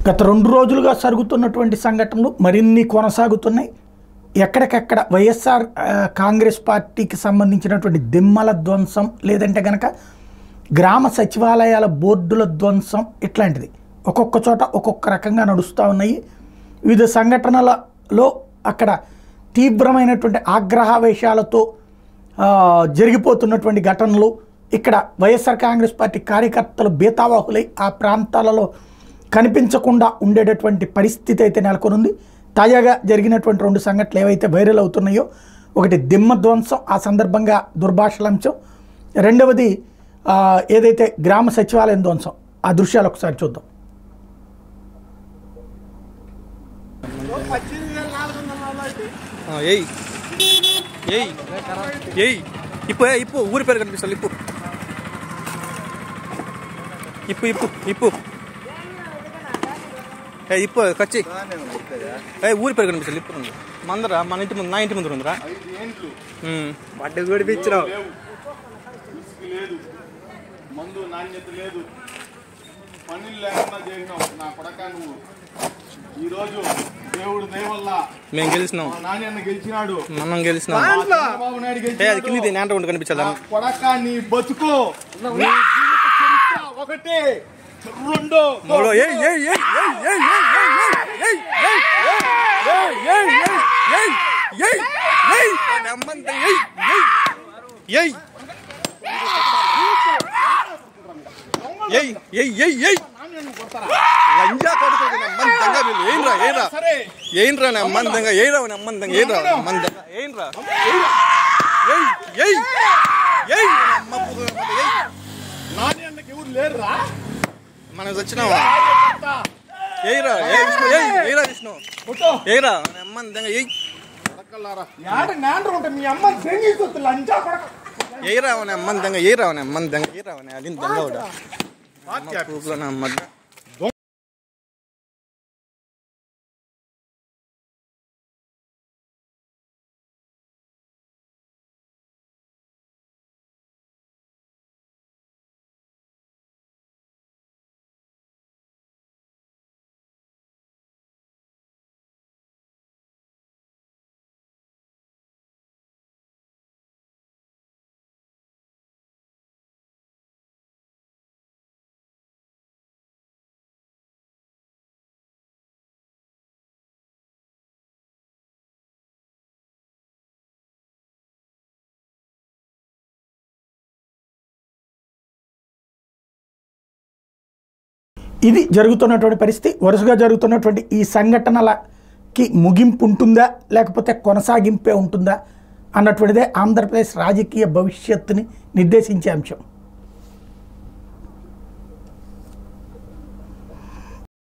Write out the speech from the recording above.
గత 2 రోజులుగా జరుగుతున్నటువంటి సంఘటనలు మరిన్ని కొనసాగుతున్నాయి. ఎక్కడికక్కడ వైఎస్ఆర్ కాంగ్రెస్ పార్టీకి సంబంధించినటువంటి దిమ్మల ధ్వంసం, లేదంటే కనుక గ్రామ సచివాలయాల బోర్డుల ధ్వంసం, ఇట్లాంటిది ఒక్కొక్క చోట ఒక్కొక్క రకంగా నడుస్తూ ఉన్నాయి. వివిధ సంఘటనలలో అక్కడ తీవ్రమైనటువంటి ఆగ్రహావేశాలతో జరిగిపోతున్నటువంటి ఘటనలు, ఇక్కడ వైఎస్ఆర్ కాంగ్రెస్ పార్టీ కార్యకర్తలు బేతావాహులై ఆ ప్రాంతాలలో కనిపించకుండా ఉండేటటువంటి పరిస్థితి అయితే నెలకొనుంది. తాజాగా జరిగినటువంటి 2 సంఘటనలు ఏవైతే వైరల్ అవుతున్నాయో, ఒకటి దిమ్మ ధ్వంసం, ఆ సందర్భంగా దుర్భాషలాంశం, రెండవది ఏదైతే గ్రామ సచివాలయం ధ్వంసం, ఆ దృశ్యాలు ఒకసారి చూద్దాం. ఇప్పు ఊరి పేరు కనిపిస్తుంది. ఇప్పు ఇప్పు ఇప్పు ఇప్పు ఇప్పు కచ్చి ఊరి పేరు కనిపిస్తుంది. ఇప్పు మందరా మన ఇంటి ముందు, నా ఇంటి ముందు ఉందిరా. పట్టు గుడిపించినావు, మందు నాణ్యత లేదు, పనులు లేకుండా చేసినావు నా కొడక. నువ్వు ఈరోజు దేవుడు దయ వల్ల మేము గెలిచినాం, నాణ్యత గెలిచినాడు, మనం గెలిచినాం. చంద్రబాబు నాయుడు గెలిచినాడు. నేంట ఉండి కనిపించాలా కొడక? నీ బతుకు, నీ జీవిత చరిత్ర ఒకటే, రెండు లంజా కొడుకు నమ్మంతంగా వీళ్ళు ఏంట్రా నమ్మంతంగా ఏరా నమ్మంతంగా ఏరా నమ్మంతంగా ఏంట్రా నాణ్యానికి ఎవరు లేరురా. మనం వచ్చినావా? ఏరా ఏరా విష్ణు ఏరా నమ్మంతంగా ఏరా నమ్మంతంగా ఏరా నమ్మంతంగా ఏరా అడిగిన దొంగ నమ్మంత. ఇది జరుగుతున్నటువంటి పరిస్థితి. వరుసగా జరుగుతున్నటువంటి ఈ సంఘటనలకి ముగింపు ఉంటుందా, లేకపోతే కొనసాగింపే ఉంటుందా అన్నటువంటిదే ఆంధ్రప్రదేశ్ రాజకీయ భవిష్యత్తుని నిర్దేశించే అంశం.